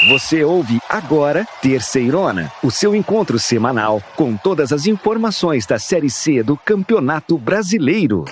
Você ouve agora Terceirona, o seu encontro semanal com todas as informações da Série C do Campeonato Brasileiro.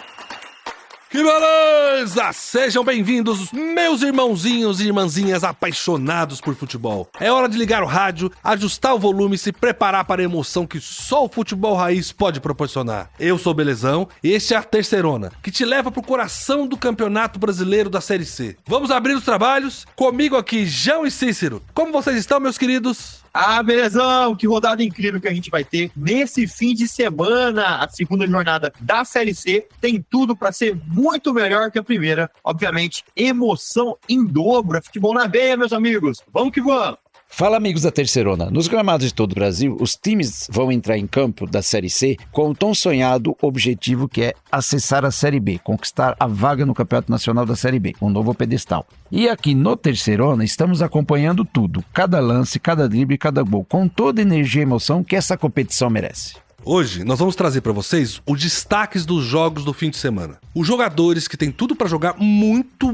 Que beleza! Sejam bem-vindos, meus irmãozinhos e irmãzinhas apaixonados por futebol. É hora de ligar o rádio, ajustar o volume e se preparar para a emoção que só o futebol raiz pode proporcionar. Eu sou o Belezão e este é a Terceirona, que te leva pro coração do Campeonato Brasileiro da Série C. Vamos abrir os trabalhos? Comigo aqui, João e Cícero. Como vocês estão, meus queridos? Belezão, que rodada incrível que a gente vai ter nesse fim de semana. A segunda jornada da Série C tem tudo para ser muito melhor que a primeira. Obviamente, emoção em dobro, é futebol na veia, meus amigos. Vamos que vamos! Fala, amigos da Terceirona. Nos gramados de todo o Brasil, os times vão entrar em campo da Série C com o tão sonhado objetivo que é acessar a Série B, conquistar a vaga no Campeonato Nacional da Série B, um novo pedestal. E aqui no Terceirona estamos acompanhando tudo, cada lance, cada drible, cada gol, com toda a energia e emoção que essa competição merece. Hoje nós vamos trazer para vocês os destaques dos jogos do fim de semana. Os jogadores que têm tudo para jogar muito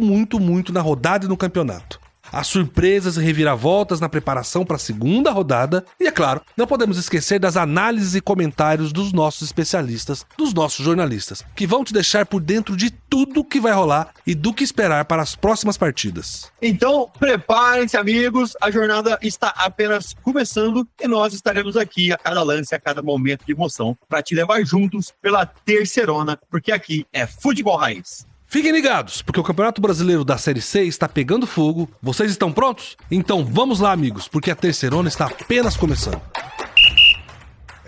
na rodada e no campeonato. As surpresas e reviravoltas na preparação para a segunda rodada e, é claro, não podemos esquecer das análises e comentários dos nossos especialistas, dos nossos jornalistas, que vão te deixar por dentro de tudo que vai rolar e do que esperar para as próximas partidas. Então, preparem-se, amigos, a jornada está apenas começando e nós estaremos aqui a cada lance, a cada momento de emoção para te levar juntos pela Terceirona, porque aqui é futebol raiz. Fiquem ligados, porque o Campeonato Brasileiro da Série C está pegando fogo. Vocês estão prontos? Então vamos lá, amigos, porque a Terceirona está apenas começando.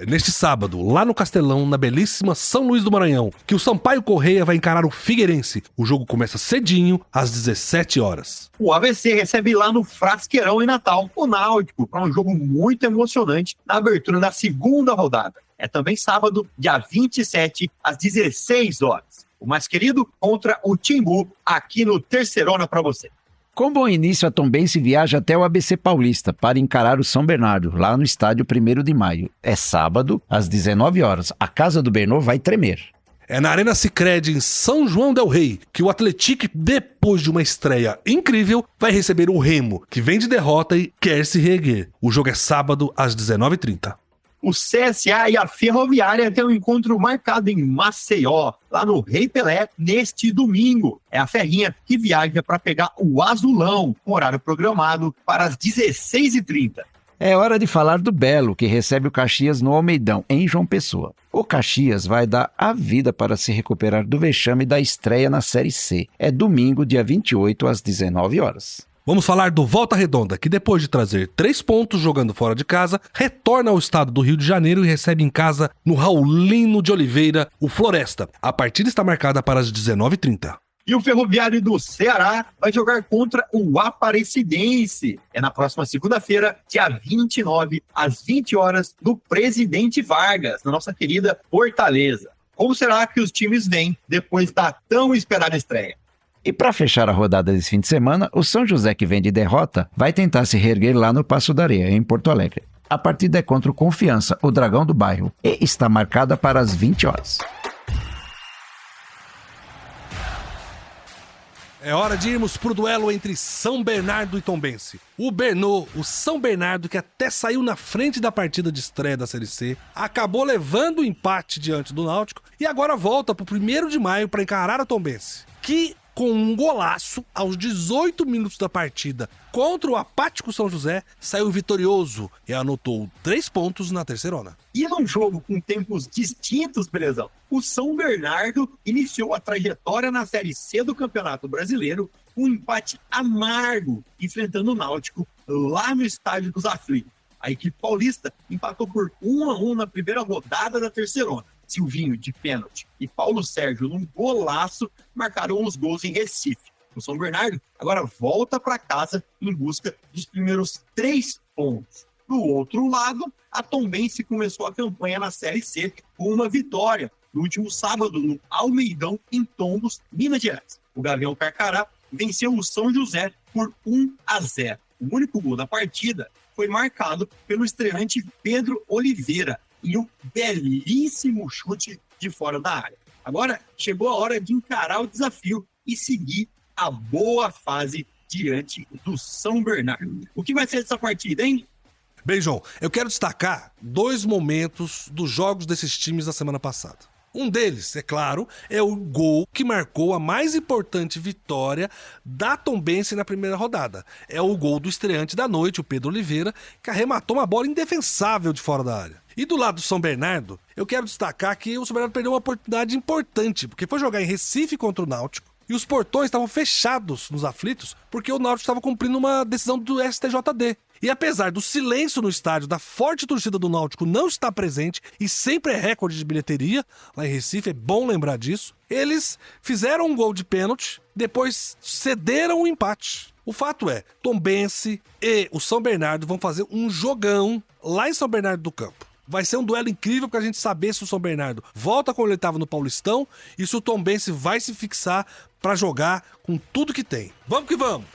Neste sábado, lá no Castelão, na belíssima São Luís do Maranhão, que o Sampaio Corrêa vai encarar o Figueirense. O jogo começa cedinho, às 17 horas. O AVC recebe lá no Frasqueirão em Natal o Náutico para um jogo muito emocionante na abertura da segunda rodada. É também sábado, dia 27, às 16 horas. O mais querido contra o Timbu, aqui no Terceirona para você. Com bom início, a Tombense viaja até o ABC Paulista para encarar o São Bernardo, lá no estádio 1º de Maio. É sábado, às 19 horas. A casa do Bernô vai tremer. É na Arena Sicredi, em São João del Rei, que o Atlético, depois de uma estreia incrível, vai receber o Remo, que vem de derrota e quer se reerguer. O jogo é sábado, às 19h30. O CSA e a Ferroviária têm um encontro marcado em Maceió, lá no Rei Pelé, neste domingo. É a Ferrinha que viaja para pegar o Azulão, com horário programado para as 16h30. É hora de falar do Belo, que recebe o Caxias no Almeidão, em João Pessoa. O Caxias vai dar a vida para se recuperar do vexame da estreia na Série C. É domingo, dia 28, às 19 horas. Vamos falar do Volta Redonda, que depois de trazer 3 pontos jogando fora de casa, retorna ao estado do Rio de Janeiro e recebe em casa, no Raulino de Oliveira, o Floresta. A partida está marcada para as 19h30. E o Ferroviário do Ceará vai jogar contra o Aparecidense. É na próxima segunda-feira, dia 29, às 20 horas, no Presidente Vargas, na nossa querida Fortaleza. Como será que os times vêm depois da tão esperada estreia? E para fechar a rodada desse fim de semana, o São José, que vem de derrota, vai tentar se reerguer lá no Passo da Areia, em Porto Alegre. A partida é contra o Confiança, o Dragão do Bairro, e está marcada para as 20 horas. É hora de irmos pro duelo entre São Bernardo e Tombense. O Bernô, o São Bernardo, que até saiu na frente da partida de estreia da Série C, acabou levando o empate diante do Náutico e agora volta pro 1º de maio para encarar a Tombense, que com um golaço aos 18 minutos da partida contra o apático São José, saiu vitorioso e anotou 3 pontos na Terceirona. E num jogo com tempos distintos, Belezão, o São Bernardo iniciou a trajetória na Série C do Campeonato Brasileiro com um empate amargo, enfrentando o Náutico lá no Estádio dos Aflitos. A equipe paulista empatou por 1-1 na primeira rodada da Terceirona. Silvinho, de pênalti, e Paulo Sérgio, num golaço, marcaram os gols em Recife. O São Bernardo agora volta para casa em busca dos primeiros 3 pontos. Do outro lado, a Tombense começou a campanha na Série C com uma vitória no último sábado no Almeidão, em Tombos, Minas Gerais. O Gavião Carcará venceu o São José por 1-0. O único gol da partida foi marcado pelo estreante Pedro Oliveira, e um belíssimo chute de fora da área. Agora chegou a hora de encarar o desafio e seguir a boa fase diante do São Bernardo. O que vai ser essa partida, hein? Bem, João, eu quero destacar 2 momentos dos jogos desses times da semana passada. Um deles, é claro, é o gol que marcou a mais importante vitória da Tombense na primeira rodada. É o gol do estreante da noite, o Pedro Oliveira, que arrematou uma bola indefensável de fora da área. E do lado do São Bernardo, eu quero destacar que o São Bernardo perdeu uma oportunidade importante, porque foi jogar em Recife contra o Náutico, e os portões estavam fechados nos aflitos, porque o Náutico estava cumprindo uma decisão do STJD. E apesar do silêncio no estádio, da forte torcida do Náutico não estar presente, e sempre é recorde de bilheteria, lá em Recife, é bom lembrar disso, eles fizeram um gol de pênalti, depois cederam o empate. O fato é, Tombense e o São Bernardo vão fazer um jogão lá em São Bernardo do Campo. Vai ser um duelo incrível pra gente saber se o São Bernardo volta como ele estava no Paulistão e se o Tombense vai se fixar pra jogar com tudo que tem. Vamos que vamos!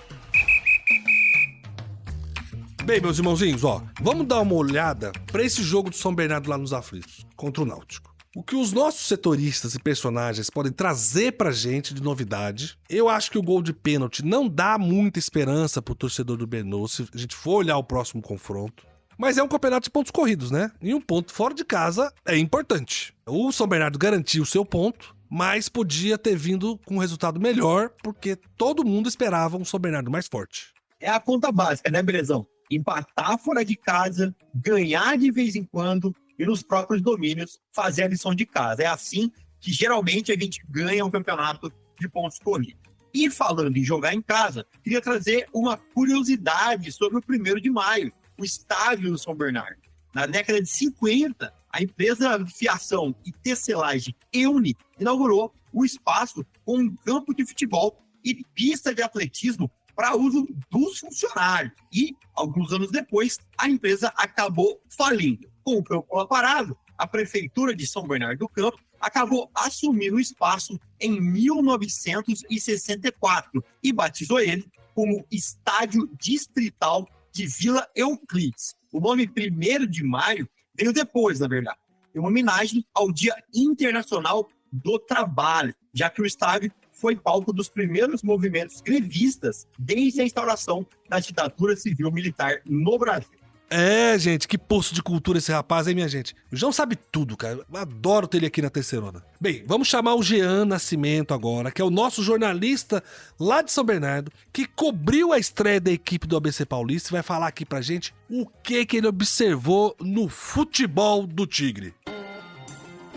Bem, meus irmãozinhos, vamos dar uma olhada pra esse jogo do São Bernardo lá nos aflitos, contra o Náutico. O que os nossos setoristas e personagens podem trazer pra gente de novidade. Eu acho que o gol de pênalti não dá muita esperança pro torcedor do Bernô se a gente for olhar o próximo confronto. Mas é um campeonato de pontos corridos, né? E um ponto fora de casa é importante. O São Bernardo garantiu o seu ponto, mas podia ter vindo com um resultado melhor, porque todo mundo esperava um São Bernardo mais forte. É a conta básica, né, Brezão? Empatar fora de casa, ganhar de vez em quando e nos próprios domínios fazer a lição de casa. É assim que geralmente a gente ganha um campeonato de pontos corridos. E falando em jogar em casa, queria trazer uma curiosidade sobre o 1º de maio. O estádio do São Bernardo. Na década de 50, a empresa de fiação e tecelagem Euni inaugurou o espaço com um campo de futebol e pista de atletismo para uso dos funcionários. E, alguns anos depois, a empresa acabou falindo. Com o campo lá parado, a Prefeitura de São Bernardo do Campo acabou assumindo o espaço em 1964 e batizou ele como Estádio Distrital de Vila Euclides. O nome 1º de maio veio depois, na verdade. É uma homenagem ao Dia Internacional do Trabalho, já que o estádio foi palco dos primeiros movimentos grevistas desde a instauração da ditadura civil-militar no Brasil. É, gente, que poço de cultura esse rapaz, hein, minha gente? O João sabe tudo, cara. Eu adoro ter ele aqui na Terceirona. Bem, vamos chamar o Jean Nascimento agora, que é o nosso jornalista lá de São Bernardo, que cobriu a estreia da equipe do ABC Paulista e vai falar aqui pra gente o que ele observou no futebol do Tigre.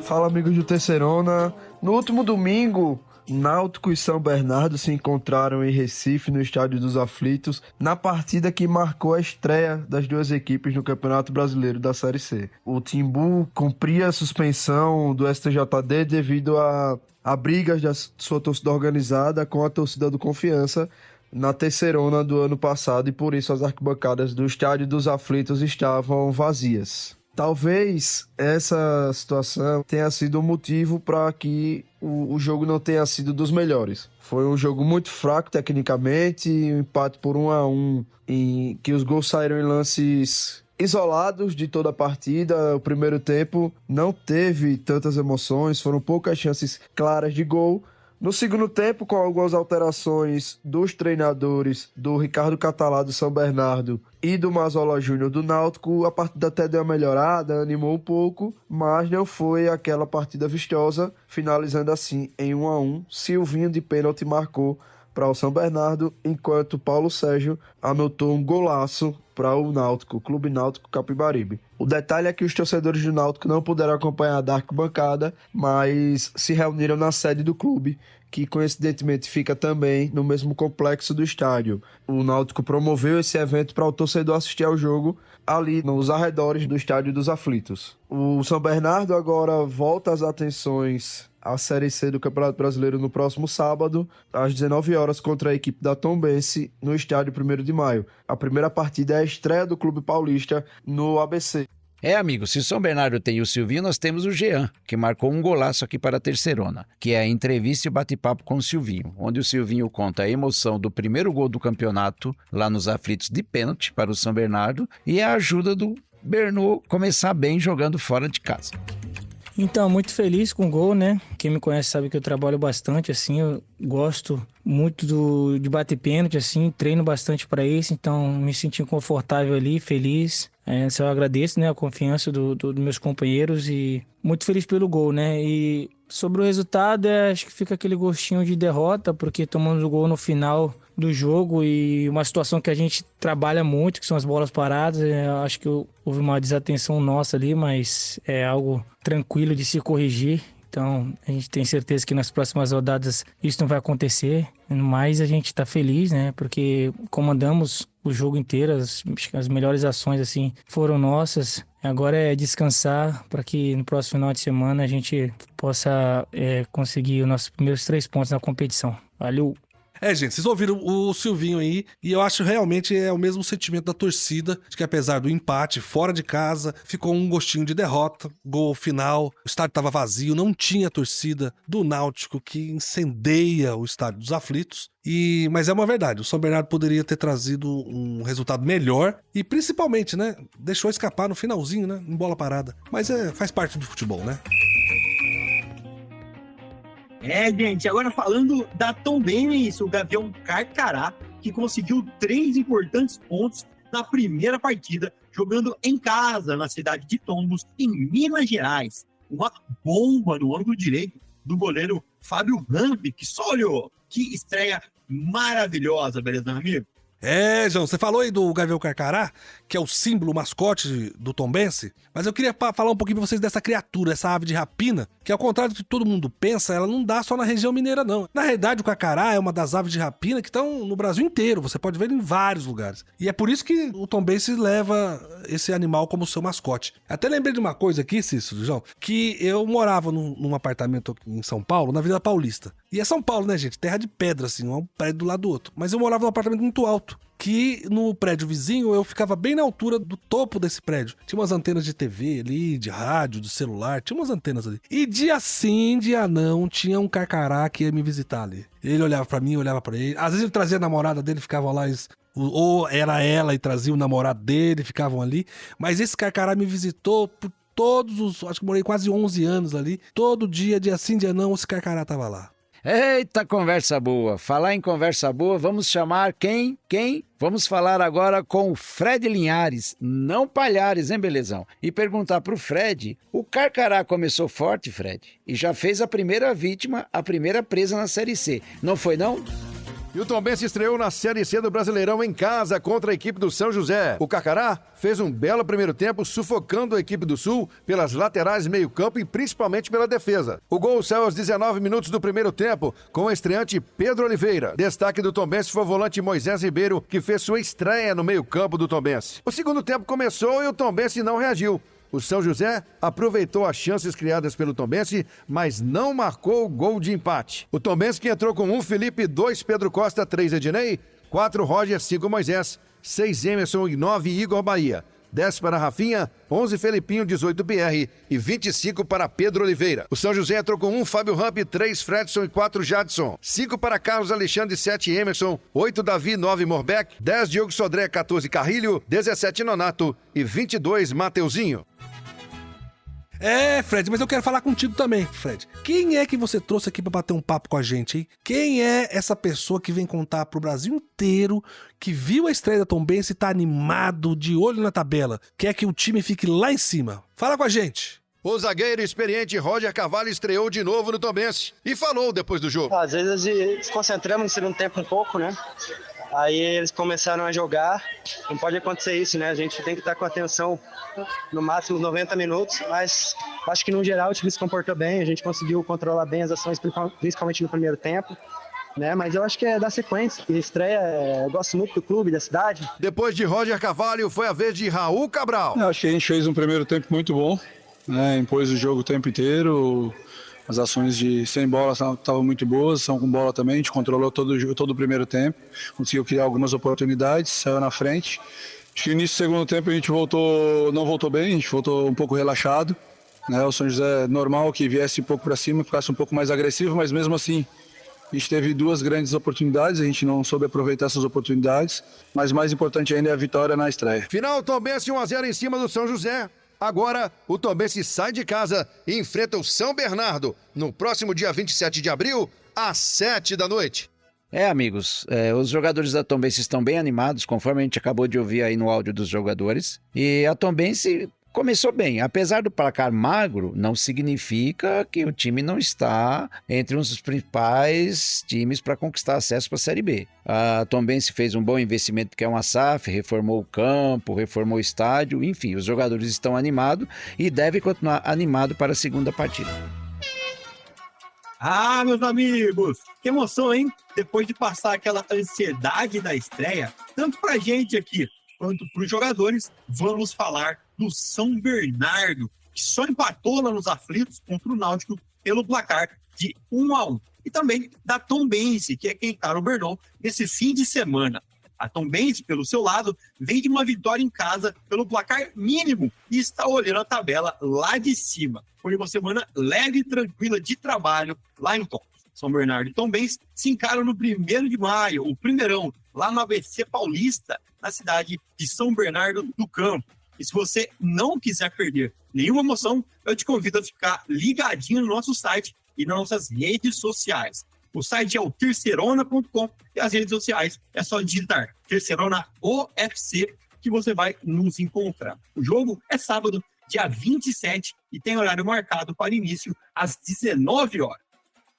Fala, amigos do Terceirona. No último domingo, Náutico e São Bernardo se encontraram em Recife, no Estádio dos Aflitos, na partida que marcou a estreia das duas equipes no Campeonato Brasileiro da Série C. O Timbu cumpria a suspensão do STJD devido a brigas da sua torcida organizada com a torcida do Confiança na Terceirona do ano passado, e por isso as arquibancadas do Estádio dos Aflitos estavam vazias. Talvez essa situação tenha sido o motivo para que o jogo não tenha sido dos melhores. Foi um jogo muito fraco tecnicamente, um empate por 1-1, em que os gols saíram em lances isolados de toda a partida. O primeiro tempo não teve tantas emoções, foram poucas chances claras de gol. No segundo tempo, com algumas alterações dos treinadores do Ricardo Catalá do São Bernardo e do Mazola Júnior do Náutico, a partida até deu uma melhorada, animou um pouco, mas não foi aquela partida vistosa, finalizando assim em 1-1. Silvinho de pênalti marcou para o São Bernardo, enquanto Paulo Sérgio anotou um golaço para o Náutico, Clube Náutico Capibaribe. O detalhe é que os torcedores do Náutico não puderam acompanhar da arquibancada, mas se reuniram na sede do clube, que coincidentemente fica também no mesmo complexo do estádio. O Náutico promoveu esse evento para o torcedor assistir ao jogo ali nos arredores do Estádio dos Aflitos. O São Bernardo agora volta as atenções à Série C do Campeonato Brasileiro no próximo sábado, às 19 horas, contra a equipe da Tombense, no estádio 1º de maio. A primeira partida é a estreia do Clube Paulista no ABC. Amigo, se o São Bernardo tem o Silvinho, nós temos o Jean, que marcou um golaço aqui para a Terceirona, que é a entrevista e o bate-papo com o Silvinho, onde o Silvinho conta a emoção do primeiro gol do campeonato, lá nos aflitos de pênalti para o São Bernardo, e a ajuda do Bernô começar bem jogando fora de casa. Então, muito feliz com o gol, né? Quem me conhece sabe que eu trabalho bastante, assim, eu gosto muito de bater pênalti, assim, treino bastante para isso, então me senti confortável ali, feliz. Só eu agradeço, né, a confiança dos meus companheiros e muito feliz pelo gol, né? E sobre o resultado, acho que fica aquele gostinho de derrota, porque tomamos o gol no final do jogo e uma situação que a gente trabalha muito, que são as bolas paradas. Acho que houve uma desatenção nossa ali, mas é algo tranquilo de se corrigir. Então, a gente tem certeza que nas próximas rodadas isso não vai acontecer. Mas a gente está feliz, né? Porque comandamos o jogo inteiro, as melhores ações assim foram nossas. Agora é descansar para que no próximo final de semana a gente possa conseguir os nossos primeiros 3 pontos na competição. Valeu! Gente, vocês ouviram o Silvinho aí, e eu acho realmente o mesmo sentimento da torcida, de que apesar do empate fora de casa, ficou um gostinho de derrota, gol final, o estádio estava vazio, não tinha torcida do Náutico que incendeia o estádio dos aflitos. Mas é uma verdade, o São Bernardo poderia ter trazido um resultado melhor e principalmente, né, deixou escapar no finalzinho, né, em bola parada. Mas faz parte do futebol, né? Gente, agora falando da Tombense, o Gavião Carcará, que conseguiu 3 importantes pontos na primeira partida, jogando em casa, na cidade de Tombos, em Minas Gerais. Uma bomba no ângulo direito do goleiro Fábio Rambi, que só olhou. Que estreia maravilhosa, beleza, meu amigo? João, você falou aí do Gavião Carcará, que é o símbolo, o mascote do Tombense, mas eu queria falar um pouquinho pra vocês dessa criatura, essa ave de rapina, que ao contrário do que todo mundo pensa, ela não dá só na região mineira, não. Na realidade, o carcará é uma das aves de rapina que estão no Brasil inteiro, você pode ver em vários lugares. E é por isso que o Tombense leva esse animal como seu mascote. Até lembrei de uma coisa aqui, Cícero, João, que eu morava num apartamento em São Paulo, na Vila Paulista. E é São Paulo, né, gente? Terra de pedra, assim, um prédio do lado do outro. Mas eu morava num apartamento muito alto, que no prédio vizinho eu ficava bem na altura do topo desse prédio. Tinha umas antenas de TV ali, de rádio, de celular, tinha umas antenas ali. E dia sim, dia não, tinha um carcará que ia me visitar ali. Ele olhava pra mim, eu olhava pra ele. Às vezes ele trazia a namorada dele, ficavam lá, ou era ela e trazia o namorado dele, ficavam ali. Mas esse carcará me visitou por acho que morei quase 11 anos ali. Todo dia sim, dia não, esse carcará tava lá. Eita, conversa boa. Falar em conversa boa, vamos chamar quem? Vamos falar agora com o Fred Linhares, não Palhares, hein, belezão? E perguntar pro Fred, o carcará começou forte, Fred, e já fez a primeira vítima, a primeira presa na Série C. Não foi, não? E o Tombense estreou na Série C do Brasileirão em casa contra a equipe do São José. O Carcará fez um belo primeiro tempo, sufocando a equipe do Sul pelas laterais, meio-campo e principalmente pela defesa. O gol saiu aos 19 minutos do primeiro tempo, com o estreante Pedro Oliveira. Destaque do Tombense foi o volante Moisés Ribeiro, que fez sua estreia no meio-campo do Tombense. O segundo tempo começou e o Tombense não reagiu. O São José aproveitou as chances criadas pelo Tombense, mas não marcou o gol de empate. O Tombense que entrou com 1 Felipe, 2 Pedro Costa, 3 Ednei, 4 Roger, 5 Moisés, 6 Emerson e 9 Igor Bahia. 10 para Rafinha, 11 Felipinho, 18 BR e 25 para Pedro Oliveira. O São José entrou com 1 Fábio Ramp, 3 Fredson e 4 Jadson. 5 para Carlos Alexandre, 7 Emerson, 8 Davi, 9 Morbeck, 10 Diogo Sodré, 14 Carrilho, 17 Nonato e 22 Mateuzinho. Fred, mas eu quero falar contigo também, Fred. Quem é que você trouxe aqui pra bater um papo com a gente, hein? Quem é essa pessoa que vem contar pro Brasil inteiro que viu a estreia da Tombense e tá animado, de olho na tabela, quer que o time fique lá em cima? Fala com a gente. O zagueiro experiente Roger Carvalho estreou de novo no Tombense e falou depois do jogo. Às vezes desconcentramos no segundo tempo um pouco, né? Aí eles começaram a jogar, não pode acontecer isso, né? A gente tem que estar com atenção no máximo 90 minutos, mas acho que no geral o time se comportou bem, a gente conseguiu controlar bem as ações, principalmente no primeiro tempo, né? Mas eu acho que é da sequência, a estreia, eu gosto muito do clube, da cidade. Depois de Roger Carvalho, foi a vez de Raul Cabral. Eu acho que a gente fez um primeiro tempo muito bom, né? Impôs o jogo o tempo inteiro. As ações de sem bola estavam muito boas, são com bola também, a gente controlou todo o primeiro tempo, conseguiu criar algumas oportunidades, saiu na frente. Acho que no início do segundo tempo a gente não voltou bem, a gente voltou um pouco relaxado, né? O São José é normal que viesse um pouco para cima, ficasse um pouco mais agressivo, mas mesmo assim a gente teve 2 grandes oportunidades, a gente não soube aproveitar essas oportunidades, mas mais importante ainda é a vitória na estreia. Final Tombense 1-0 em cima do São José. Agora, o Tombense sai de casa e enfrenta o São Bernardo no próximo dia 27 de abril, às 7 da noite. Amigos, os jogadores da Tombense estão bem animados, conforme a gente acabou de ouvir aí no áudio dos jogadores. E a Tombense começou bem. Apesar do placar magro, não significa que o time não está entre um dos principais times para conquistar acesso para a Série B. A Tombense fez um bom investimento, que é uma SAF, reformou o campo, reformou o estádio, enfim, os jogadores estão animados e devem continuar animados para a segunda partida. Ah, meus amigos, que emoção, hein? Depois de passar aquela ansiedade da estreia, tanto pra gente aqui quanto pros jogadores, vamos falar do São Bernardo, que só empatou lá nos aflitos contra o Náutico pelo placar de 1-1. E também da Tombense, que é quem está no Bernão nesse fim de semana. A Tombense, pelo seu lado, vem de uma vitória em casa pelo placar mínimo e está olhando a tabela lá de cima. Foi uma semana leve e tranquila de trabalho lá em Tom. São Bernardo e Tombense se encaram no 1º de maio, o primeirão, lá no ABC Paulista, na cidade de São Bernardo do Campo. E se você não quiser perder nenhuma emoção, eu te convido a ficar ligadinho no nosso site e nas nossas redes sociais. O site é o terceirona.com e as redes sociais é só digitar Terceirona OFC que você vai nos encontrar. O jogo é sábado, dia 27, e tem horário marcado para início às 19 horas.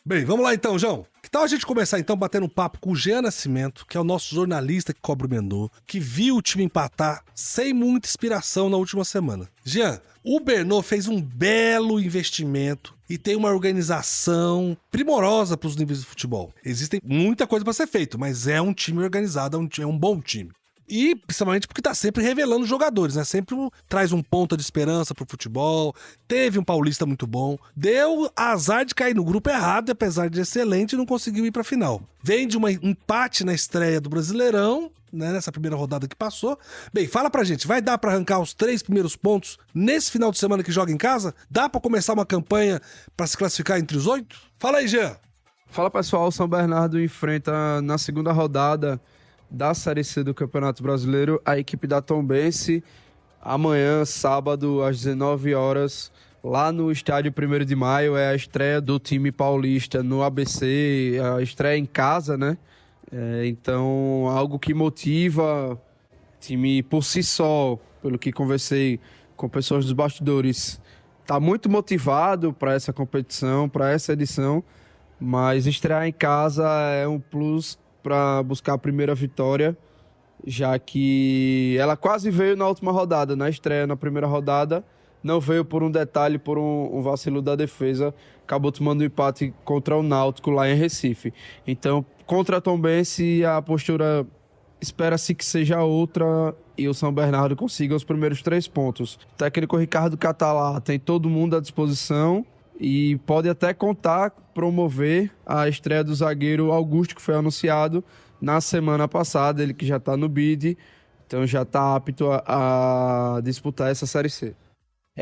Bem, vamos lá então, João. Que tal a gente começar então batendo um papo com o Jean Nascimento, que é o nosso jornalista que cobre o Mendô, que viu o time empatar sem muita inspiração na última semana. Jean, o Bernô fez um belo investimento e tem uma organização primorosa para os níveis de futebol. Existem muita coisa para ser feito, mas é um time organizado, é um bom time. E principalmente porque tá sempre revelando jogadores, né? Sempre traz um ponta de esperança pro futebol. Teve um paulista muito bom. Deu azar de cair no grupo errado, apesar de excelente, não conseguiu ir pra final. Vem de um empate na estreia do Brasileirão, né? Nessa primeira rodada que passou. Bem, fala pra gente, vai dar pra arrancar os 3 primeiros pontos nesse final de semana que joga em casa? Dá pra começar uma campanha pra se classificar entre os 8? Fala aí, Jean. Fala, pessoal, o São Bernardo enfrenta na segunda rodada da Série C do Campeonato Brasileiro a equipe da Tombense amanhã, sábado, às 19 horas, lá no estádio 1º de maio. É a estreia do time paulista no ABC, a estreia em casa, né? Então, algo que motiva o time por si só, pelo que conversei com pessoas dos bastidores, está muito motivado para essa competição, para essa edição, mas estrear em casa é um plus para buscar a primeira vitória, já que ela quase veio na última rodada, na estreia na primeira rodada, não veio por um detalhe, por um vacilo da defesa, acabou tomando um empate contra o Náutico lá em Recife. Então, contra a Tombense, a postura espera-se que seja outra e o São Bernardo consiga os primeiros 3 pontos. O técnico Ricardo Catalá tem todo mundo à disposição e pode até contar, promover a estreia do zagueiro Augusto, que foi anunciado na semana passada, ele que já está no bid, então já está apto a disputar essa Série C.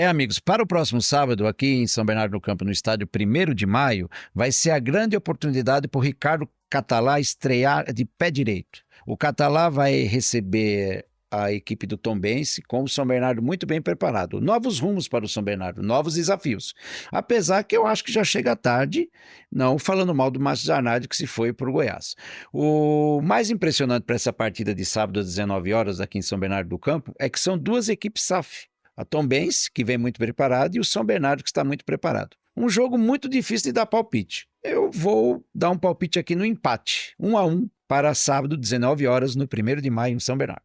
Amigos, para o próximo sábado, aqui em São Bernardo do Campo, no estádio 1º de maio, vai ser a grande oportunidade para o Ricardo Catalá estrear de pé direito. O Catalá vai receber a equipe do Tombense com o São Bernardo muito bem preparado. Novos rumos para o São Bernardo, novos desafios. Apesar que eu acho que já chega tarde, não falando mal do Márcio Zanardi, que se foi para o Goiás. O mais impressionante para essa partida de sábado às 19 horas aqui em São Bernardo do Campo é que são 2 equipes SAF. A Tombense, que vem muito preparado, e o São Bernardo, que está muito preparado. Um jogo muito difícil de dar palpite. Eu vou dar um palpite aqui no empate, 1-1 para sábado, 19 horas, no 1º de maio em São Bernardo.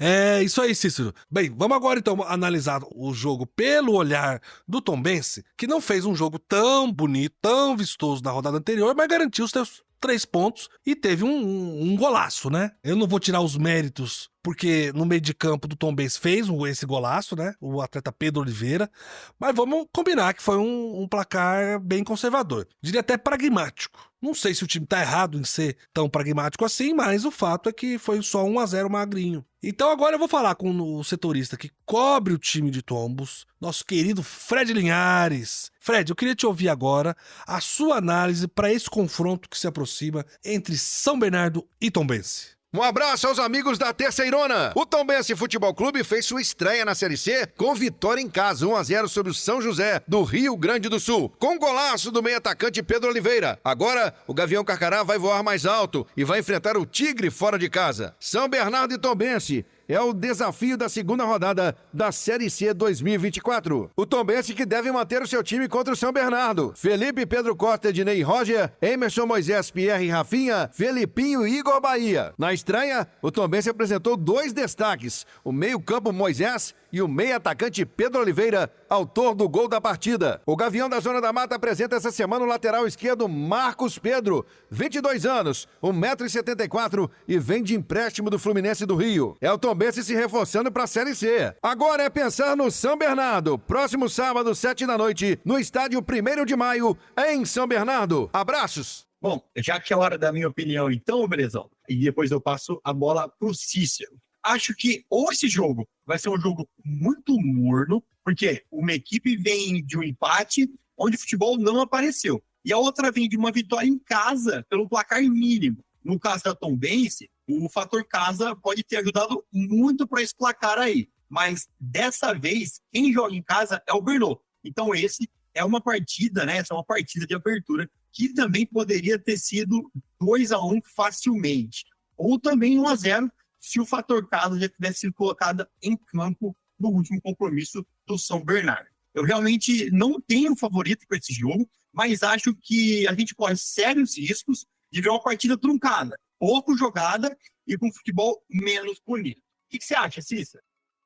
É isso aí, Cícero. Bem, vamos agora então analisar o jogo pelo olhar do Tombense, que não fez um jogo tão bonito, tão vistoso na rodada anterior, mas garantiu os seus 3 pontos e teve um golaço, né? Eu não vou tirar os méritos, porque no meio de campo do Tombense fez esse golaço, né? O atleta Pedro Oliveira, mas vamos combinar que foi um placar bem conservador. Diria até pragmático. Não sei se o time tá errado em ser tão pragmático assim, mas o fato é que foi só 1-0 magrinho. Então agora eu vou falar com o setorista que cobre o time de Tombos, nosso querido Fred Linhares. Fred, eu queria te ouvir agora a sua análise para esse confronto que se aproxima entre São Bernardo e Tombense. Um abraço aos amigos da Terceirona. O Tombense Futebol Clube fez sua estreia na Série C com vitória em casa, 1-0 sobre o São José, do Rio Grande do Sul, com golaço do meio-atacante Pedro Oliveira. Agora, o Gavião Carcará vai voar mais alto e vai enfrentar o Tigre fora de casa. São Bernardo e Tombense é o desafio da segunda rodada da Série C 2024. O Tombense que deve manter o seu time contra o São Bernardo. Felipe, Pedro Costa, Ednei e Roger, Emerson, Moisés, Pierre e Rafinha, Felipinho e Igor Bahia. Na estreia, o Tombense apresentou 2 destaques, o meio-campo Moisés e o meio-atacante Pedro Oliveira, autor do gol da partida. O Gavião da Zona da Mata apresenta essa semana o lateral esquerdo Marcos Pedro, 22 anos, 1,74 m e vem de empréstimo do Fluminense do Rio. É o Tombense se reforçando para a Série C. Agora é pensar no São Bernardo. Próximo sábado, 7 da noite, no estádio 1º de Maio, em São Bernardo. Abraços! Bom, já que é hora da minha opinião, então, Brezão, e depois eu passo a bola pro Cícero. Acho que ou esse jogo vai ser um jogo muito morno, porque uma equipe vem de um empate onde o futebol não apareceu, e a outra vem de uma vitória em casa pelo placar mínimo. No caso da Tombense, o fator casa pode ter ajudado muito para esse placar aí, mas dessa vez, quem joga em casa é o Brno. Então esse é uma partida, né? Essa é uma partida de abertura que também poderia ter sido 2-1 facilmente, ou também 1-0, se o fator casa já tivesse sido colocado em campo no último compromisso do São Bernardo. Eu realmente não tenho favorito para esse jogo, mas acho que a gente corre sérios riscos de ver uma partida truncada, pouco jogada e com futebol menos bonito. O que você acha, Cícero?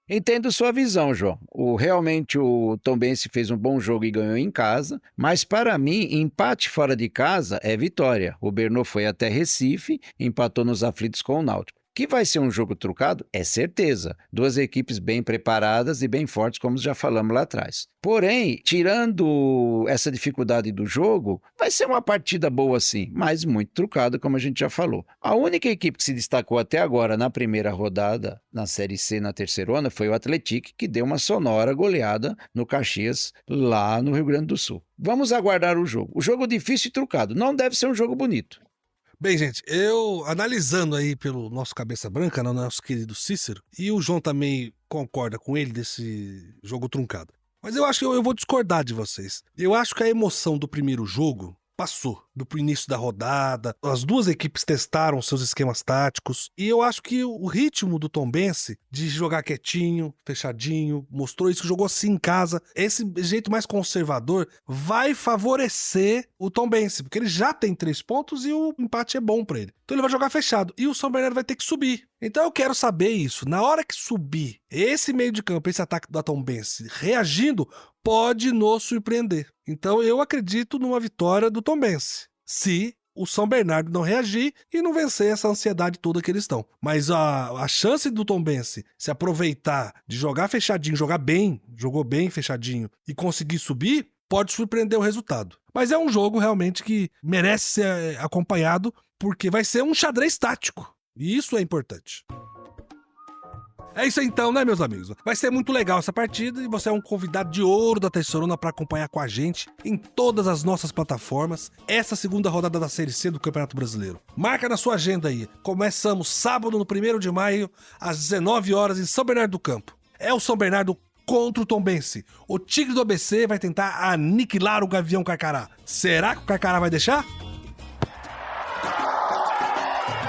Entendo sua visão, João. Realmente o Tombense fez um bom jogo e ganhou em casa, mas para mim, empate fora de casa é vitória. O Brno foi até Recife, empatou nos aflitos com o Náutico. Que vai ser um jogo truncado? É certeza. 2 equipes bem preparadas e bem fortes, como já falamos lá atrás. Porém, tirando essa dificuldade do jogo, vai ser uma partida boa sim, mas muito truncada, como a gente já falou. A única equipe que se destacou até agora na primeira rodada, na Série C, na Terceirona, foi o Atlético, que deu uma sonora goleada no Caxias, lá no Rio Grande do Sul. Vamos aguardar o jogo. O jogo difícil e truncado. Não deve ser um jogo bonito. Bem, gente, eu analisando aí pelo nosso cabeça branca, né, nosso querido Cícero, e o João também concorda com ele desse jogo truncado. Mas eu acho que eu vou discordar de vocês. Eu acho que a emoção do primeiro jogo passou do início da rodada, as 2 equipes testaram seus esquemas táticos, e eu acho que o ritmo do Tombense de jogar quietinho, fechadinho, mostrou isso, jogou assim em casa, esse jeito mais conservador vai favorecer o Tombense, porque ele já tem 3 pontos e o empate é bom pra ele. Então ele vai jogar fechado, e o São Bernardo vai ter que subir. Então eu quero saber isso, na hora que subir esse meio de campo, esse ataque da Tombense reagindo, pode nos surpreender. Então eu acredito numa vitória do Tombense, se o São Bernardo não reagir e não vencer essa ansiedade toda que eles estão. Mas a chance do Tombense se aproveitar de jogar fechadinho, jogar bem, jogou bem fechadinho e conseguir subir, pode surpreender o resultado. Mas é um jogo realmente que merece ser acompanhado, porque vai ser um xadrez tático. E isso é importante. É isso então, né, meus amigos? Vai ser muito legal essa partida e você é um convidado de ouro da Terceirona para acompanhar com a gente em todas as nossas plataformas essa segunda rodada da Série C do Campeonato Brasileiro. Marca na sua agenda aí. Começamos sábado, no 1º de maio, às 19 horas em São Bernardo do Campo. É o São Bernardo contra o Tombense. O Tigre do ABC vai tentar aniquilar o Gavião Carcará. Será que o Carcará vai deixar?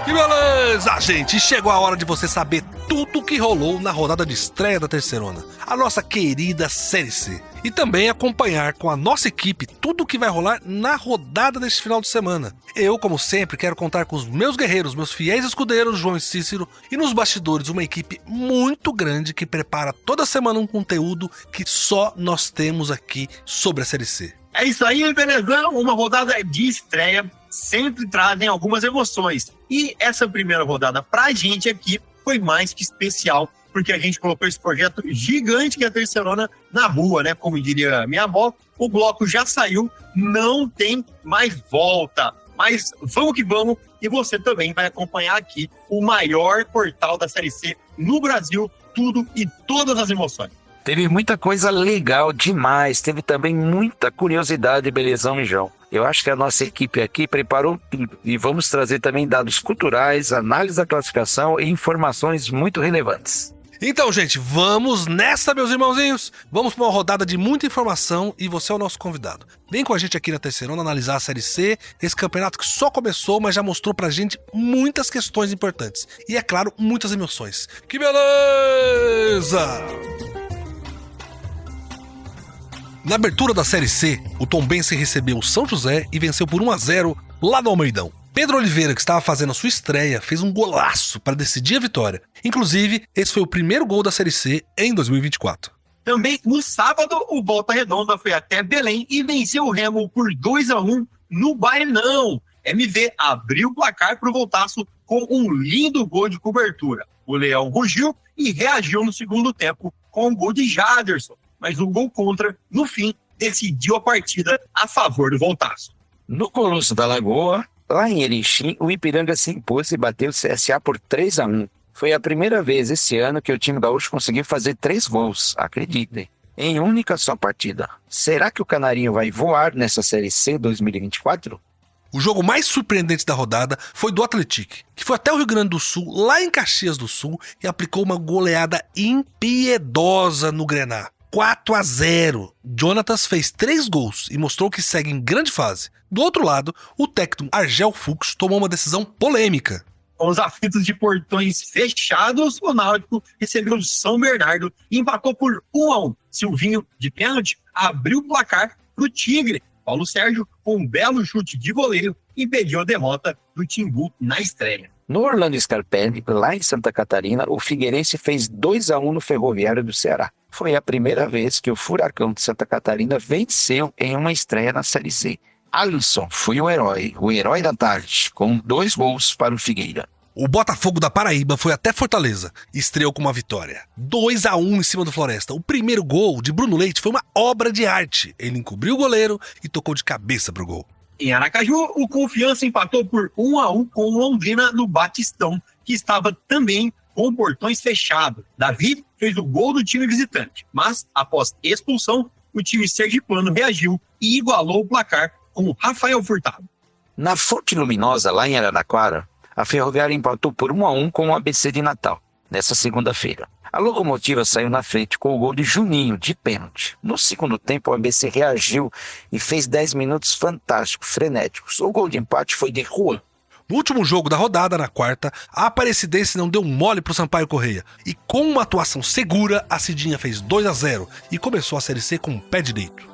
Que beleza, gente! Chegou a hora de você saber tudo o que rolou na rodada de estreia da Terceirona, a nossa querida Série C. E também acompanhar com a nossa equipe tudo o que vai rolar na rodada deste final de semana. Eu, como sempre, quero contar com os meus guerreiros, meus fiéis escudeiros, João e Cícero, e nos bastidores uma equipe muito grande que prepara toda semana um conteúdo que só nós temos aqui sobre a Série C. É isso aí, belezão! Uma rodada de estreia sempre trazem algumas emoções. E essa primeira rodada pra gente aqui foi mais que especial, porque a gente colocou esse projeto gigante que é a Terceirona na rua, né? Como diria minha avó, o bloco já saiu, não tem mais volta. Mas vamos que vamos, e você também vai acompanhar aqui o maior portal da Série C no Brasil, tudo e todas as emoções. Teve muita coisa legal demais, teve também muita curiosidade, belezão e João. Eu acho que a nossa equipe aqui preparou tudo e vamos trazer também dados culturais, análise da classificação e informações muito relevantes. Então, gente, vamos nessa, meus irmãozinhos. Vamos para uma rodada de muita informação e você é o nosso convidado. Vem com a gente aqui na Terceirona analisar a Série C, esse campeonato que só começou, mas já mostrou pra gente muitas questões importantes. E, é claro, muitas emoções. Que beleza! Na abertura da Série C, o Tombense recebeu o São José e venceu por 1-0 lá no Almeidão. Pedro Oliveira, que estava fazendo a sua estreia, fez um golaço para decidir a vitória. Inclusive, esse foi o primeiro gol da Série C em 2024. Também no sábado, o Volta Redonda foi até Belém e venceu o Remo por 2-1 no Baenão. MV abriu o placar para o Voltaço com um lindo gol de cobertura. O Leão rugiu e reagiu no segundo tempo com o gol de Jaderson. Mas o gol contra, no fim, decidiu a partida a favor do Voltaço. No Colosso da Lagoa, lá em Erechim, o Ipiranga se impôs e bateu o CSA por 3-1. Foi a primeira vez esse ano que o time gaúcho conseguiu fazer 3 gols, acreditem, em única só partida. Será que o Canarinho vai voar nessa Série C 2024? O jogo mais surpreendente da rodada foi do Atlético, que foi até o Rio Grande do Sul, lá em Caxias do Sul, e aplicou uma goleada impiedosa no Grená. 4-0. Jonatas fez 3 gols e mostrou que segue em grande fase. Do outro lado, o técnico Argel Fux tomou uma decisão polêmica. Com os aflitos de portões fechados, o Náutico recebeu o São Bernardo e empatou por 1-1. Silvinho, de pênalti, abriu o placar para o Tigre. Paulo Sérgio, com um belo chute de voleio, impediu a derrota do Timbu na estreia. No Orlando Scarpelli, lá em Santa Catarina, o Figueirense fez 2-1 no Ferroviário do Ceará. Foi a primeira vez que o Furacão de Santa Catarina venceu em uma estreia na Série C. Alisson foi o herói da tarde, com 2 gols para o Figueira. O Botafogo da Paraíba foi até Fortaleza e estreou com uma vitória. 2-1 em cima do Floresta. O primeiro gol de Bruno Leite foi uma obra de arte. Ele encobriu o goleiro e tocou de cabeça pro gol. Em Aracaju, o Confiança empatou por 1-1 com o Londrina no Batistão, que estava também com portões fechados. Davi fez o gol do time visitante, mas após expulsão, o time sergipano reagiu e igualou o placar com o Rafael Furtado. Na Fonte Luminosa, lá em Araraquara, a Ferroviária empatou por 1-1 com o ABC de Natal, nessa segunda-feira. A Locomotiva saiu na frente com o gol de Juninho, de pênalti. No segundo tempo, o ABC reagiu e fez 10 minutos fantásticos, frenéticos. O gol de empate foi de Juan. No último jogo da rodada, na quarta, a Aparecidense não deu mole pro Sampaio Corrêa. E com uma atuação segura, a Cidinha fez 2-0 e começou a Série C com o pé direito.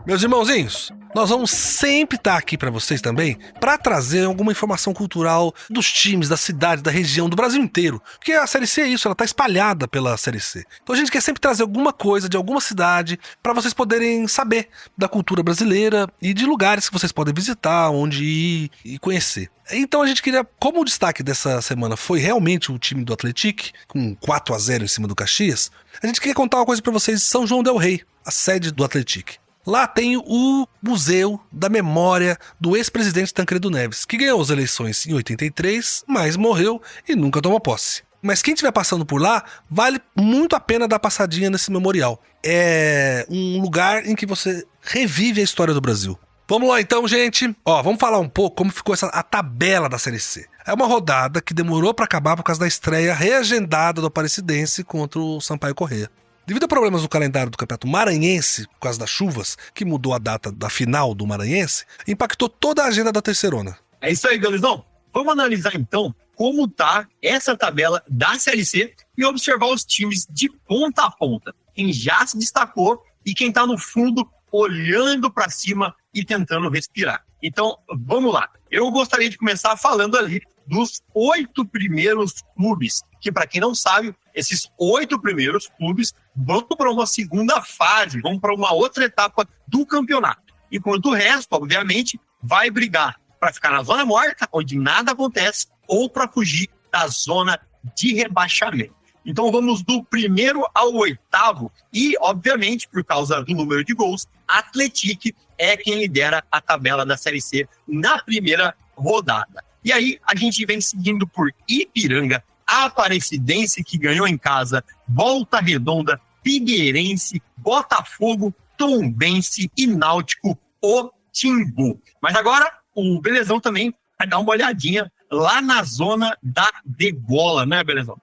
Meus irmãozinhos, nós vamos sempre estar aqui para vocês também para trazer alguma informação cultural dos times, da cidade, da região, do Brasil inteiro. Porque a Série C é isso, ela está espalhada pela Série C. Então a gente quer sempre trazer alguma coisa de alguma cidade para vocês poderem saber da cultura brasileira e de lugares que vocês podem visitar, onde ir e conhecer. Então a gente queria, como o destaque dessa semana foi realmente o time do Atlético, com 4-0 em cima do Caxias, a gente queria contar uma coisa para vocês de São João del Rei, a sede do Atlético. Lá tem o Museu da Memória do ex-presidente Tancredo Neves, que ganhou as eleições em 83, mas morreu e nunca tomou posse. Mas quem estiver passando por lá, vale muito a pena dar passadinha nesse memorial. É um lugar em que você revive a história do Brasil. Vamos lá então, gente. Vamos falar um pouco como ficou a tabela da Série C. É uma rodada que demorou para acabar por causa da estreia reagendada do Aparecidense contra o Sampaio Corrêa. Devido a problemas no calendário do Campeonato Maranhense, por causa das chuvas, que mudou a data da final do Maranhense, impactou toda a agenda da Terceirona. É isso aí, Galizão. Vamos analisar então como tá essa tabela da Série C e observar os times de ponta a ponta. Quem já se destacou e quem tá no fundo olhando para cima e tentando respirar. Então, vamos lá. Eu gostaria de começar falando ali dos 8 primeiros clubes, que para quem não sabe, esses 8 primeiros clubes vão para uma segunda fase, vão para uma outra etapa do campeonato. Enquanto o resto, obviamente, vai brigar para ficar na zona morta, onde nada acontece, ou para fugir da zona de rebaixamento. Então vamos do primeiro ao 8º e, obviamente, por causa do número de gols, Atlético é quem lidera a tabela da Série C na primeira rodada. E aí a gente vem seguindo por Ipiranga, Aparecidense, que ganhou em casa, Volta Redonda, Figueirense, Botafogo, Tombense e Náutico, o Timbu. Mas agora o Belezão também vai dar uma olhadinha lá na zona da degola, né, Belezão?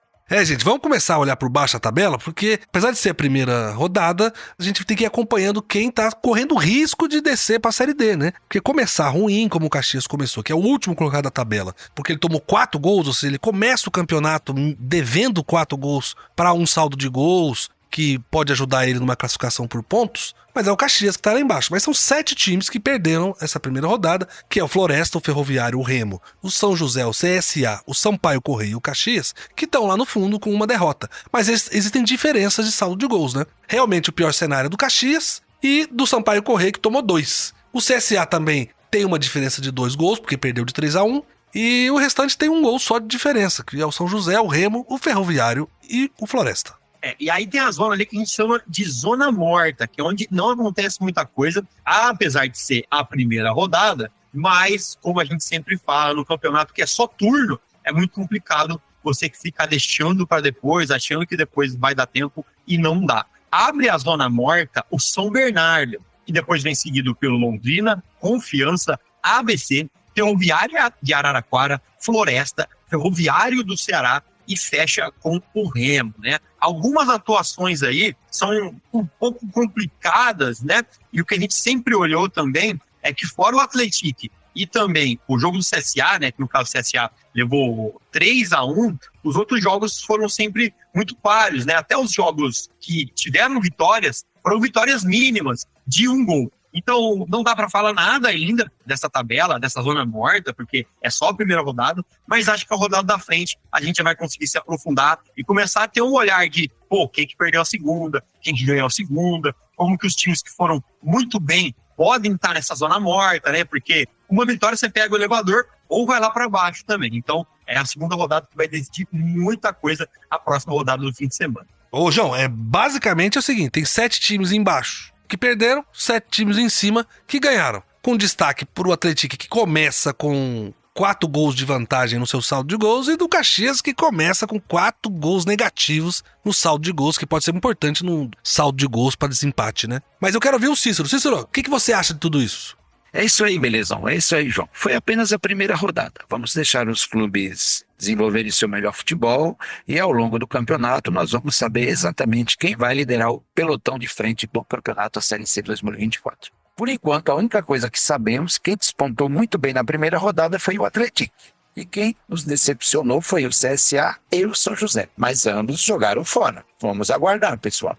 Gente, vamos começar a olhar por baixo a tabela, porque apesar de ser a primeira rodada, a gente tem que ir acompanhando quem tá correndo risco de descer pra Série D, né? Porque começar ruim, como o Caxias começou, que é o último colocado da tabela, porque ele tomou 4 gols, ou seja, ele começa o campeonato devendo 4 gols para um saldo de gols, que pode ajudar ele numa classificação por pontos, mas é o Caxias que tá lá embaixo. Mas são 7 times que perderam essa primeira rodada, que é o Floresta, o Ferroviário, o Remo, o São José, o CSA, o Sampaio Correia e o Caxias, que estão lá no fundo com uma derrota. Mas existem diferenças de saldo de gols, né? Realmente o pior cenário é do Caxias e do Sampaio Correia, que tomou 2. O CSA também tem uma diferença de 2 gols, porque perdeu de 3-1, e o restante tem um gol só de diferença, que é o São José, o Remo, o Ferroviário e o Floresta. E aí tem a zona ali que a gente chama de zona morta, que é onde não acontece muita coisa, apesar de ser a primeira rodada, mas, como a gente sempre fala no campeonato, que é só turno, é muito complicado você ficar deixando para depois, achando que depois vai dar tempo, e não dá. Abre a zona morta o São Bernardo, que depois vem seguido pelo Londrina, Confiança, ABC, Ferroviário de Araraquara, Floresta, Ferroviário do Ceará, e fecha com o Remo, né? Algumas atuações aí são um pouco complicadas, né? E o que a gente sempre olhou também é que fora o Atlético e também o jogo do CSA, né? Que no caso o CSA levou 3-1, os outros jogos foram sempre muito pares, né? Até os jogos que tiveram vitórias foram vitórias mínimas de 1 gol. Então, não dá para falar nada ainda dessa tabela, dessa zona morta, porque é só a primeira rodada, mas acho que a rodada da frente a gente vai conseguir se aprofundar e começar a ter um olhar de, quem que perdeu a segunda, quem que ganhou a segunda, como que os times que foram muito bem podem estar nessa zona morta, né? Porque uma vitória você pega o elevador ou vai lá para baixo também. Então, é a segunda rodada que vai decidir muita coisa a próxima rodada do fim de semana. Ô, João, basicamente é o seguinte, tem 7 times embaixo que perderam, 7 times em cima que ganharam. Com destaque pro Atlético, que começa com 4 gols de vantagem no seu saldo de gols, e do Caxias, que começa com 4 gols negativos no saldo de gols, que pode ser importante no saldo de gols para desempate, né? Mas eu quero ver o Cícero. Cícero, o que você acha de tudo isso? É isso aí, Belezão. É isso aí, João. Foi apenas a primeira rodada. Vamos deixar os clubes desenvolverem seu melhor futebol e ao longo do campeonato nós vamos saber exatamente quem vai liderar o pelotão de frente do campeonato da Série C 2024. Por enquanto, a única coisa que sabemos, quem despontou muito bem na primeira rodada foi o Atlético. E quem nos decepcionou foi o CSA e o São José. Mas ambos jogaram fora. Vamos aguardar, pessoal.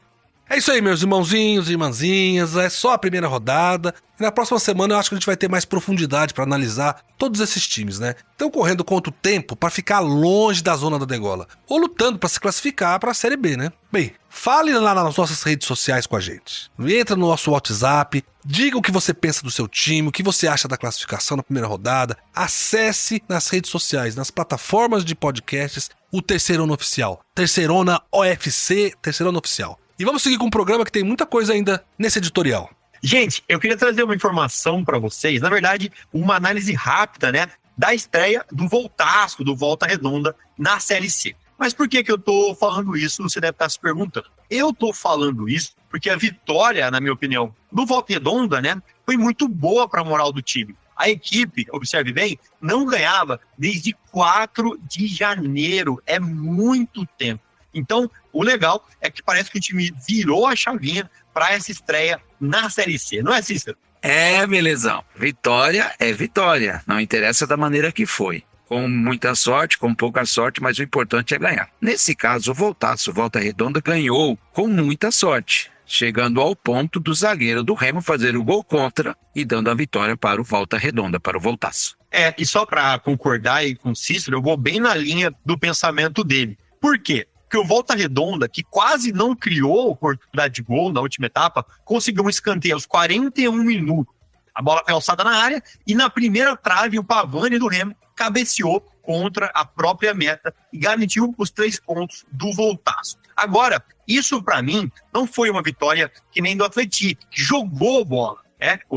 É isso aí, meus irmãozinhos e irmãzinhas, é só a primeira rodada. E na próxima semana eu acho que a gente vai ter mais profundidade para analisar todos esses times, né? Estão correndo contra o tempo para ficar longe da zona da degola, ou lutando para se classificar para a Série B, né? Bem, fale lá nas nossas redes sociais com a gente. Entra no nosso WhatsApp, diga o que você pensa do seu time, o que você acha da classificação na primeira rodada. Acesse nas redes sociais, nas plataformas de podcasts, o Terceirona Oficial. Terceirona OFC, Terceirona Oficial. E vamos seguir com um programa que tem muita coisa ainda nesse editorial. Gente, eu queria trazer uma informação para vocês, na verdade, uma análise rápida, né, da estreia do Voltasco, do Volta Redonda, na Série C. Mas por que eu tô falando isso, você deve estar se perguntando. Eu tô falando isso porque a vitória, na minha opinião, do Volta Redonda, né, foi muito boa para a moral do time. A equipe, observe bem, não ganhava desde 4 de janeiro, é muito tempo. Então, o legal é que parece que o time virou a chavinha para essa estreia na Série C, não é, Cícero? É, Belezão. Vitória é vitória. Não interessa da maneira que foi. Com muita sorte, com pouca sorte, mas o importante é ganhar. Nesse caso, o Volta Redonda ganhou com muita sorte, chegando ao ponto do zagueiro do Remo fazer o gol contra e dando a vitória para o Volta Redonda, para o Voltaço. E só para concordar aí com o Cícero, eu vou bem na linha do pensamento dele. Por quê? Porque o Volta Redonda, que quase não criou oportunidade de gol na última etapa, conseguiu um escanteio aos 41 minutos. A bola foi alçada na área e na primeira trave o Pavani do Remo cabeceou contra a própria meta e garantiu os 3 pontos do Voltaço. Agora, isso para mim não foi uma vitória que nem do Atlético, que jogou bola.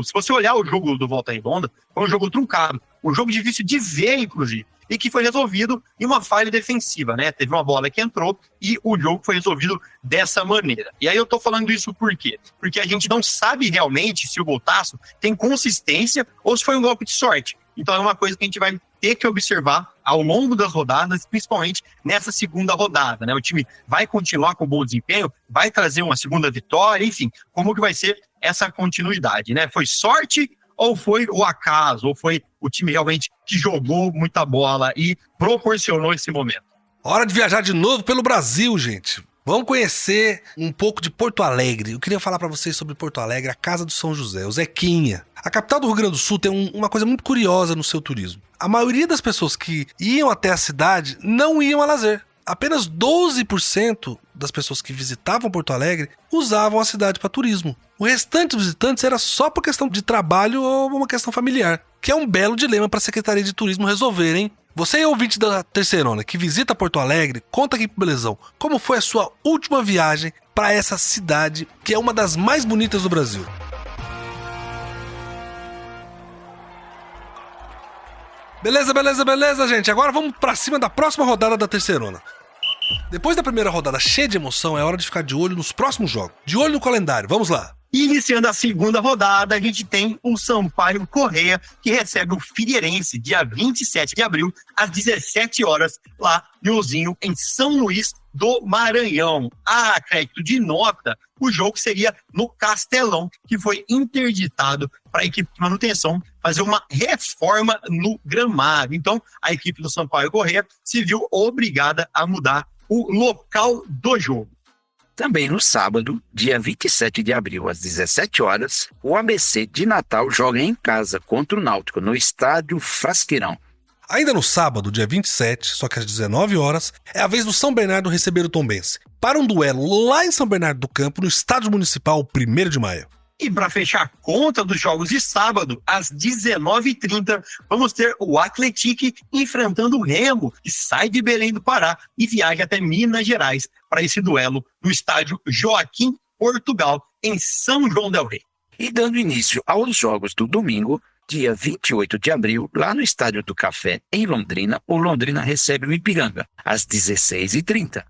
Se você olhar o jogo do Volta Redonda, foi um jogo truncado, um jogo difícil de ver, inclusive. e que foi resolvido em uma falha defensiva, né? Teve uma bola que entrou e o jogo foi resolvido dessa maneira. E aí eu tô falando isso por quê? Porque a gente não sabe realmente se o Boltaço tem consistência ou se foi um golpe de sorte. Então é uma coisa que a gente vai ter que observar ao longo das rodadas, principalmente nessa segunda rodada, né? O time vai continuar com bom desempenho, vai trazer uma segunda vitória, enfim, como que vai ser essa continuidade, né? Foi sorte ou foi o acaso, ou foi o time realmente que jogou muita bola e proporcionou esse momento? Hora de viajar de novo pelo Brasil, gente. Vamos conhecer um pouco de Porto Alegre. Eu queria falar para vocês sobre Porto Alegre, a Casa do São José, o Zequinha. A capital do Rio Grande do Sul tem uma coisa muito curiosa no seu turismo. A maioria das pessoas que iam até a cidade não iam a lazer. Apenas 12% das pessoas que visitavam Porto Alegre usavam a cidade para turismo. O restante dos visitantes era só por questão de trabalho ou uma questão familiar, que é um belo dilema para a Secretaria de Turismo resolver, hein? Você é ouvinte da Terceirona que visita Porto Alegre, conta aqui pro Belezão como foi a sua última viagem para essa cidade que é uma das mais bonitas do Brasil. Beleza, gente. Agora vamos pra cima da próxima rodada da Terceirona. Depois da primeira rodada cheia de emoção, é hora de ficar de olho nos próximos jogos. De olho no calendário, vamos lá. Iniciando a segunda rodada, a gente tem o Sampaio Corrêa, que recebe o Figueirense, dia 27 de abril, às 17 horas, lá no Ozinho, em São Luís do Maranhão. A crédito de nota, o jogo seria no Castelão, que foi interditado para a equipe de manutenção fazer uma reforma no gramado. Então, a equipe do Sampaio Corrêa se viu obrigada a mudar o local do jogo. Também no sábado, dia 27 de abril, às 17 horas, o ABC de Natal joga em casa contra o Náutico, no estádio Frasqueirão. Ainda no sábado, dia 27, só que às 19 horas, é a vez do São Bernardo receber o Tombense, para um duelo lá em São Bernardo do Campo, no estádio municipal, 1º de maio. E para fechar a conta dos jogos de sábado, às 19h30, vamos ter o Atlético enfrentando o Remo, que sai de Belém do Pará e viaja até Minas Gerais para esse duelo no estádio Joaquim Portugal, em São João del Rei. E dando início aos jogos do domingo, dia 28 de abril, lá no Estádio do Café, em Londrina, o Londrina recebe o Ipiranga, às 16h30.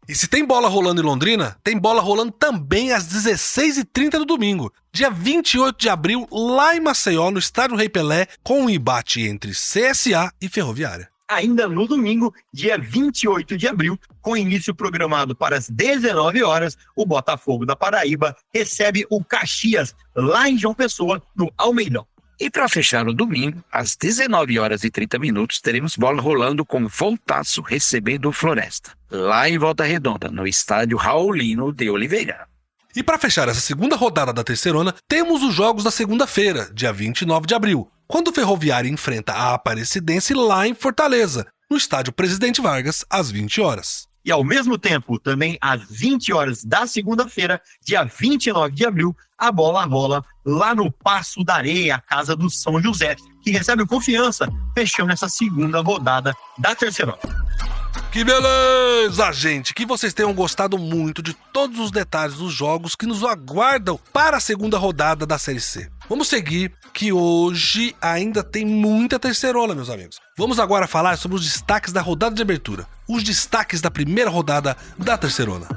E se tem bola rolando em Londrina, tem bola rolando também às 16h30 do domingo, dia 28 de abril, lá em Maceió, no Estádio Rei Pelé, com um embate entre CSA e Ferroviária. Ainda no domingo, dia 28 de abril, com início programado para as 19 horas, o Botafogo da Paraíba recebe o Caxias, lá em João Pessoa, no Almeidão. E para fechar o domingo, às 19h30, teremos bola rolando com Voltaço recebendo o Floresta, lá em Volta Redonda, no estádio Raulino de Oliveira. E para fechar essa segunda rodada da Terceirona, temos os jogos da segunda-feira, dia 29 de abril, quando o Ferroviária enfrenta a Aparecidense lá em Fortaleza, no estádio Presidente Vargas, às 20 horas. E ao mesmo tempo, também às 20 horas da segunda-feira, dia 29 de abril, a bola rola lá no Passo da Areia, a casa do São José, que recebe o Confiança, fechando essa segunda rodada da Terceirona. Que beleza, gente! Que vocês tenham gostado muito de todos os detalhes dos jogos que nos aguardam para a segunda rodada da Série C. Vamos seguir, que hoje ainda tem muita Terceirona, meus amigos. Vamos agora falar sobre os destaques da rodada de abertura. Os destaques da primeira rodada da Terceirona.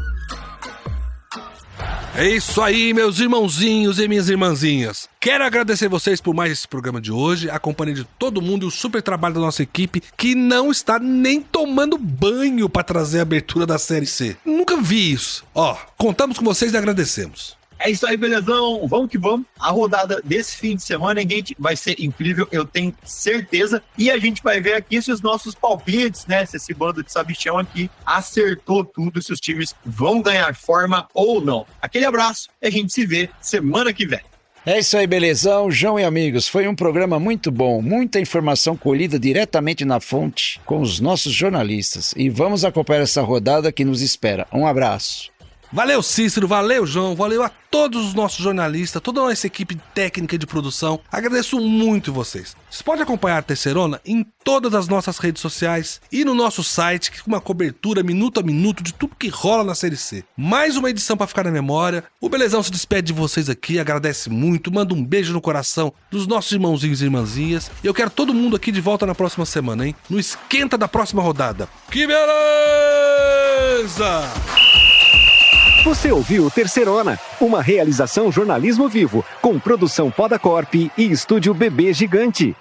É isso aí, meus irmãozinhos e minhas irmãzinhas. Quero agradecer vocês por mais esse programa de hoje, a companhia de todo mundo e o super trabalho da nossa equipe, que não está nem tomando banho para trazer a abertura da Série C. Nunca vi isso. Contamos com vocês e agradecemos. É isso aí, belezão. Vamos que vamos. A rodada desse fim de semana, gente, vai ser incrível, eu tenho certeza. E a gente vai ver aqui se os nossos palpites, né? Se esse bando de sabichão aqui acertou tudo, se os times vão ganhar forma ou não. Aquele abraço e a gente se vê semana que vem. É isso aí, belezão, João e amigos. Foi um programa muito bom, muita informação colhida diretamente na fonte com os nossos jornalistas. E vamos acompanhar essa rodada que nos espera. Um abraço. Valeu, Cícero, valeu, João, valeu a todos os nossos jornalistas, toda a nossa equipe técnica de produção. Agradeço muito vocês. Vocês podem acompanhar a Terceirona em todas as nossas redes sociais e no nosso site, com uma cobertura minuto a minuto de tudo que rola na Série C. Mais uma edição pra ficar na memória. O Belezão se despede de vocês aqui, agradece muito, manda um beijo no coração dos nossos irmãozinhos e irmãzinhas. E eu quero todo mundo aqui de volta na próxima semana, hein? No esquenta da próxima rodada. Que beleza! Você ouviu Terceirona, uma realização jornalismo vivo, com produção Poda Corp e estúdio Bebê Gigante.